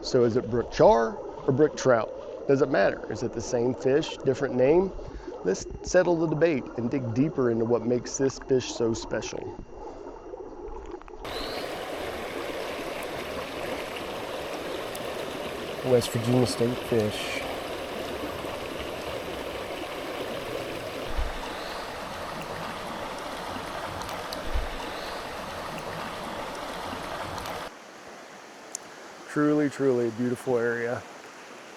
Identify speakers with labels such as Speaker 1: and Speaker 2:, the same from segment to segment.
Speaker 1: So is it brook char or brook trout? Does it matter? Is it the same fish, different name? Let's settle the debate and dig deeper into what makes this fish so special. West Virginia state fish. Truly, truly a beautiful area.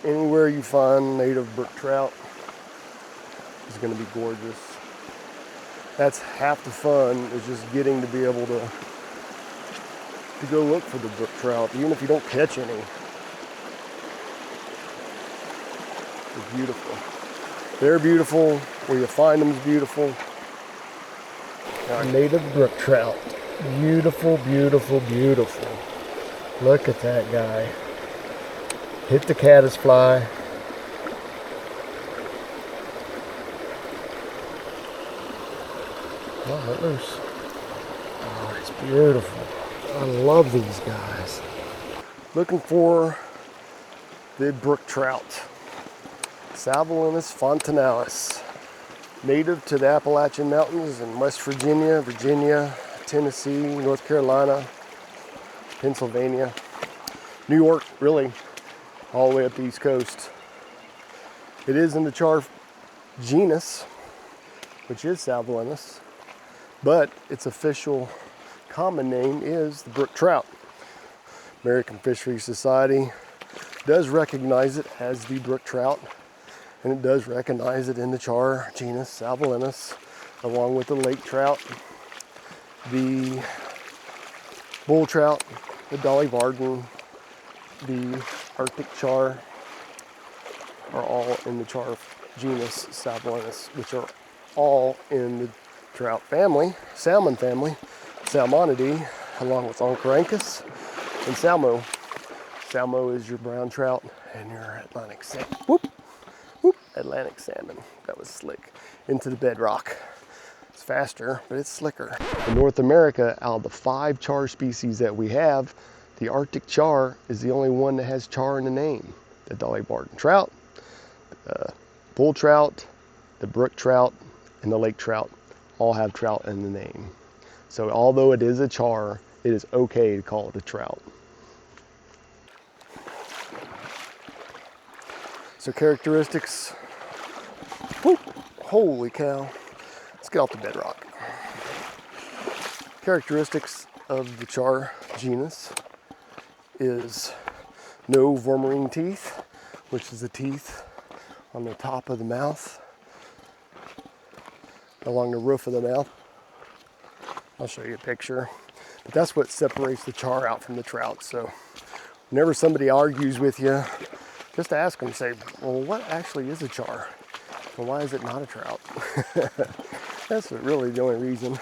Speaker 1: Anywhere you find native brook trout is going to be gorgeous. That's half the fun, is just getting to be able to go look for the brook trout, even if you don't catch any. They're beautiful. They're beautiful. Where you find them is beautiful. Native brook trout. Beautiful, beautiful, beautiful. Look at that guy. Hit the caddis fly. Oh, let loose. Oh, it's beautiful. I love these guys. Looking for the brook trout. Salvelinus fontinalis. Native to the Appalachian Mountains in West Virginia, Tennessee, North Carolina, Pennsylvania, New York, really, all the way up the East Coast. It is in the Char genus, which is Salvelinus, but its official common name is the brook trout. American Fisheries Society does recognize it as the brook trout, and it does recognize it in the Char genus Salvelinus, along with the lake trout, the bull trout, the Dolly Varden, the Arctic char are all in the Char genus Salvelinus, which are all in the trout family, salmon family, Salmonidae, along with Oncorhynchus and Salmo. Salmo is your brown trout and your Atlantic salmon. Whoop, whoop, Atlantic salmon. That was slick. Into the bedrock. It's faster, but it's slicker. In North America, out of the 5 char species that we have, the Arctic char is the only one that has char in the name. The Dolly Varden trout, the bull trout, the brook trout, and the lake trout all have trout in the name. So although it is a char, it is okay to call it a trout. So characteristics, whoop, holy cow. Let's get off the bedrock. Characteristics of the Char genus is no vomerine teeth, which is the teeth on the top of the mouth, along the roof of the mouth. I'll show you a picture. But that's what separates the char out from the trout. So whenever somebody argues with you, just ask them, say, well, what actually is a char? Well, why is it not a trout? That's really the only reason.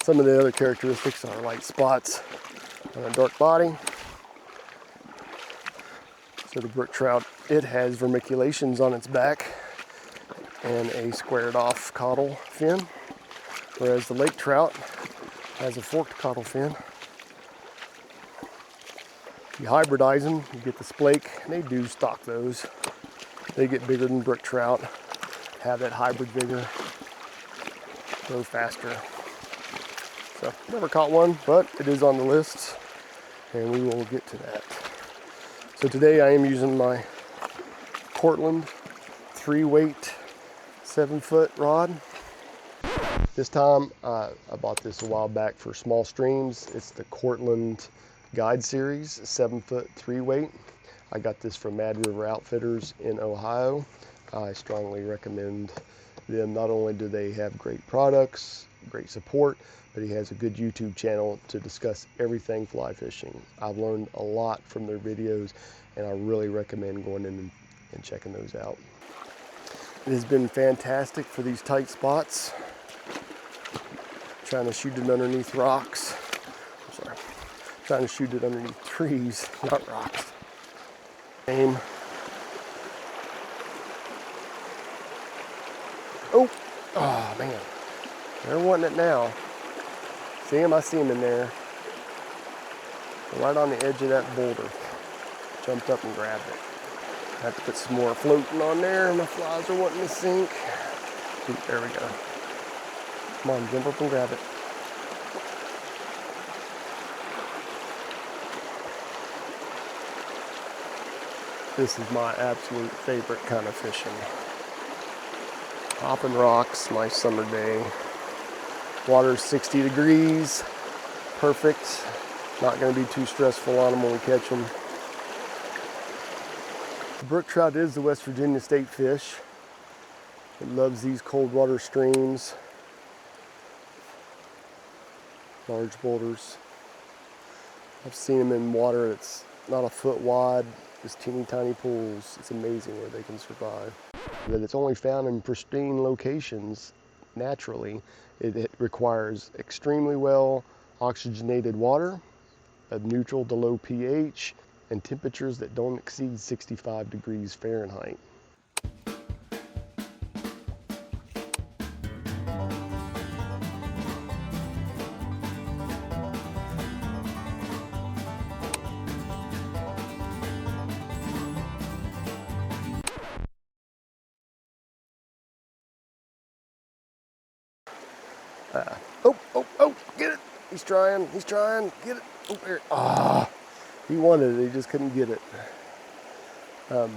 Speaker 1: Some of the other characteristics are light spots on a dark body. So the brook trout, it has vermiculations on its back and a squared off caudal fin, whereas the lake trout has a forked caudal fin. You hybridize them, you get the splake, and they do stock those. They get bigger than brook trout, have that hybrid vigor, grow faster. So never caught one, but it is on the list, and we will get to that. So today I am using my Cortland 3-weight 7-foot rod. This time I bought this a while back for small streams. It's the Cortland Guide Series 7-foot 3-weight. I got this from Mad River Outfitters in Ohio. I strongly recommend them. Not only do they have great products, great support, but he has a good YouTube channel to discuss everything fly fishing. I've learned a lot from their videos, and I really recommend going in and checking those out. It has been fantastic for these tight spots. Trying to shoot it underneath rocks. I'm sorry. Trying to shoot it underneath trees, not rocks. Aim. Oh man. They're wanting it now. See him? I see him in there. Right on the edge of that boulder. jumped up and grabbed it. I have to put some more floating on there. My flies are wanting to sink. Ooh, there we go. Come on, jump up and grab it. This is my absolute favorite kind of fishing. Hopping rocks, nice summer day. Water's 60 degrees, perfect. Not gonna be too stressful on them when we catch them. The brook trout is the West Virginia state fish. It loves these cold water streams, large boulders. I've seen them in water that's not a foot wide, just teeny tiny pools. It's amazing where they can survive. That it's only found in pristine locations naturally. It requires extremely well oxygenated water, a neutral to low pH, and temperatures that don't exceed 65 degrees Fahrenheit. Oh, get it. He's trying, get it. Oh, there. Ah, he wanted it, he just couldn't get it. Oh,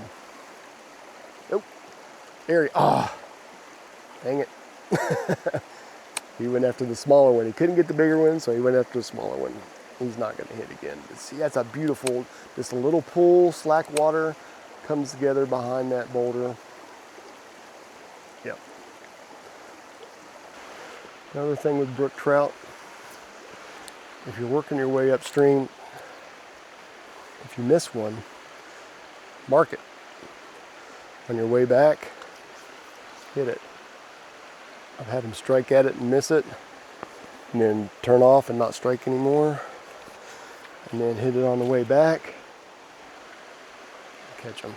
Speaker 1: there dang it. He went after the smaller one. He couldn't get the bigger one, so he went after the smaller one. He's not gonna hit again. But see, that's a beautiful, just a little pool, slack water comes together behind that boulder. Yep. Another thing with brook trout, if you're working your way upstream, if you miss one, mark it. On your way back, hit it. I've had them strike at it and miss it, and then turn off and not strike anymore, and then hit it on the way back, and catch them.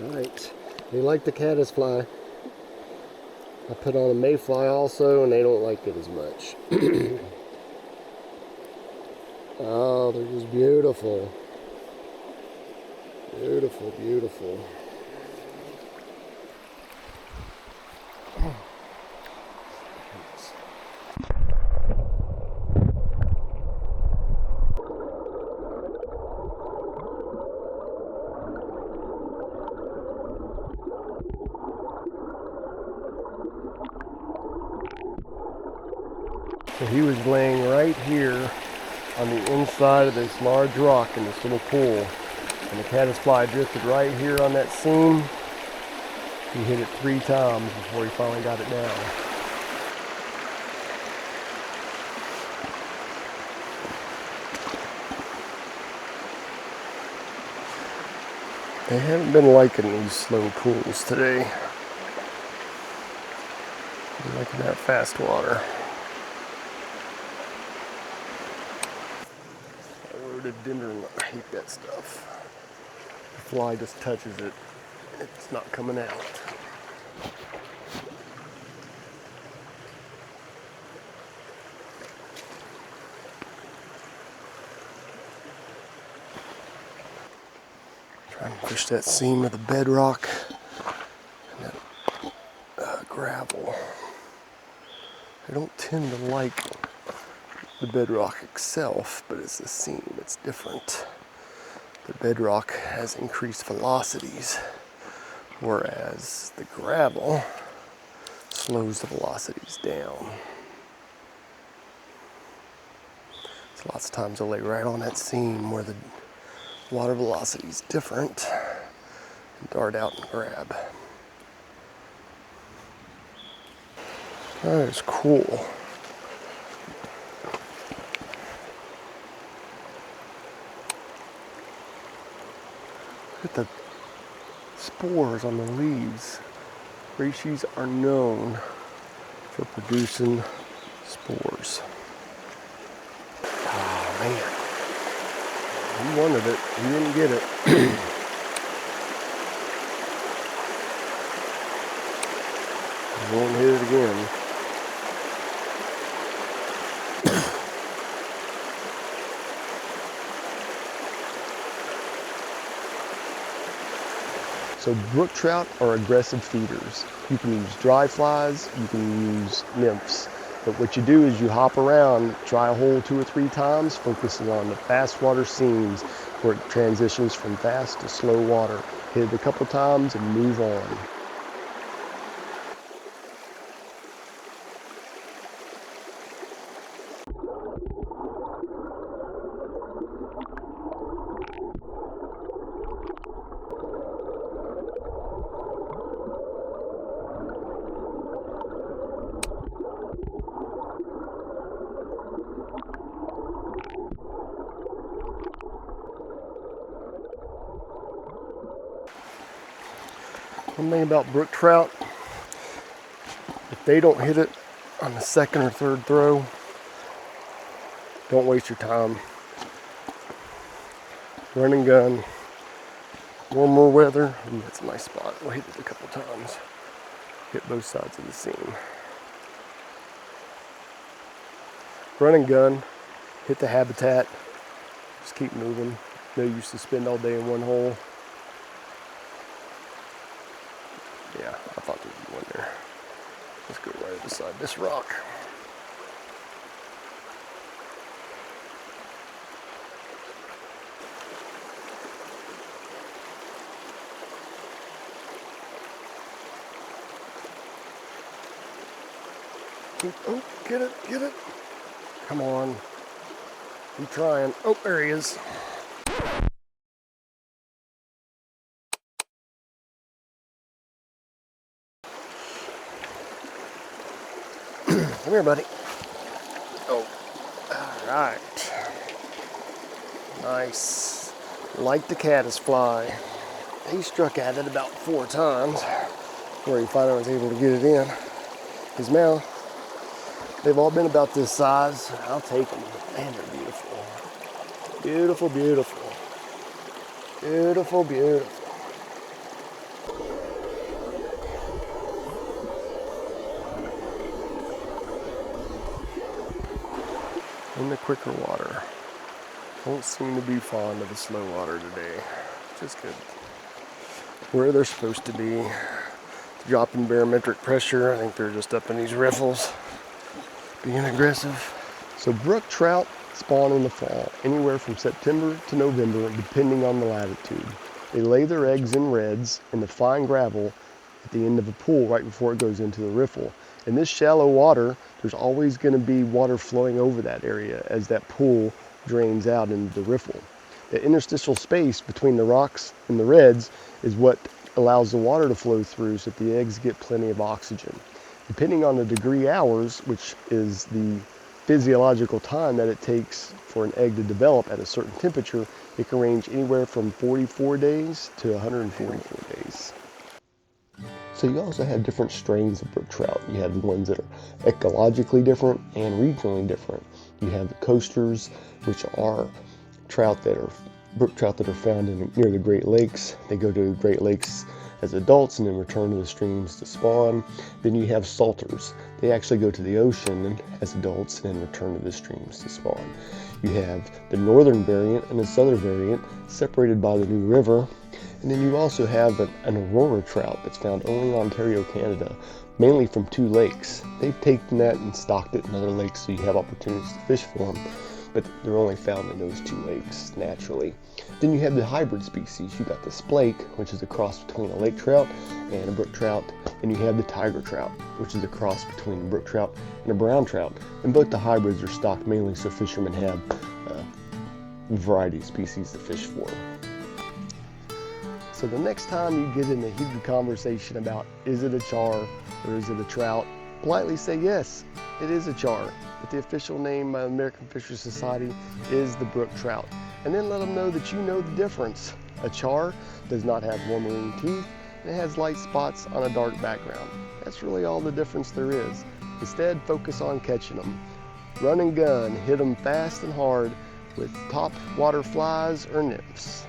Speaker 1: All right, they like the caddis fly. I put on a mayfly also, and they don't like it as much. Oh, they're just beautiful. Beautiful, beautiful. So he was laying right here on the inside of this large rock in this little pool. And the caddis fly drifted right here on that seam. He hit it 3 times before he finally got it down. They haven't been liking these slow pools today. They're liking that fast water. Rhododendron, I hate that stuff. The fly just touches it, it's not coming out. Try and push that seam of the bedrock and that gravel. I don't tend to like the bedrock itself, but it's the seam that's different. The bedrock has increased velocities, whereas the gravel slows the velocities down. So lots of times I'll lay right on that seam where the water velocity is different and dart out and grab. That is cool. Look at the spores on the leaves. Reishi are known for producing spores. Oh man. He wanted it. He didn't get it. He won't hit it again. So brook trout are aggressive feeders. You can use dry flies, you can use nymphs. But what you do is you hop around, try a hole 2 or 3 times, focusing on the fast water seams where it transitions from fast to slow water. Hit it a couple times and move on. One thing about brook trout, if they don't hit it on the 2nd or 3rd throw, don't waste your time. Run and gun. Warmer weather. Ooh, that's a nice spot. We'll hit it a couple times. Hit both sides of the seam. Run and gun. Hit the habitat. Just keep moving. No use to spend all day in one hole. Yeah, I thought there would be one there. Let's go right beside this rock. Oh, get it, get it. Come on. Keep trying. Oh, there he is. Come here, buddy. Oh, all right. Nice. Like the caddis fly. He struck at it about 4 times before he finally was able to get it in his mouth. They've all been about this size. I'll take them. Man, they're beautiful. Beautiful, beautiful. Beautiful, beautiful. In the quicker water. Don't seem to be fond of the slow water today. Just good. Where they're supposed to be. Dropping barometric pressure. I think they're just up in these riffles. Being aggressive. So brook trout spawn in the fall, anywhere from September to November, depending on the latitude. They lay their eggs in redds in the fine gravel at the end of a pool right before it goes into the riffle. In this shallow water, there's always going to be water flowing over that area as that pool drains out into the riffle. The interstitial space between the rocks and the redds is what allows the water to flow through so that the eggs get plenty of oxygen. Depending on the degree hours, which is the physiological time that it takes for an egg to develop at a certain temperature, it can range anywhere from 44 days to 144 days. So you also have different strains of brook trout. You have the ones that are ecologically different and regionally different. You have the coasters, which are brook trout that are found near the Great Lakes. They go to the Great Lakes as adults and then return to the streams to spawn. Then you have salters. They actually go to the ocean as adults and then return to the streams to spawn. You have the northern variant and the southern variant separated by the New River. And then you also have an Aurora trout that's found only in Ontario, Canada, mainly from 2 lakes. They've taken that and stocked it in other lakes so you have opportunities to fish for them, but they're only found in those 2 lakes naturally. Then you have the hybrid species. You got the splake, which is a cross between a lake trout and a brook trout, and you have the tiger trout, which is a cross between a brook trout and a brown trout. And both the hybrids are stocked mainly so fishermen have a variety of species to fish for. So the next time you get in a heated conversation about is it a char or is it a trout, politely say yes, it is a char, but the official name by the American Fisheries Society is the brook trout. And then let them know that you know the difference. A char does not have vomerine teeth and it has light spots on a dark background. That's really all the difference there is. Instead, focus on catching them. Run and gun, hit them fast and hard with top water flies or nymphs.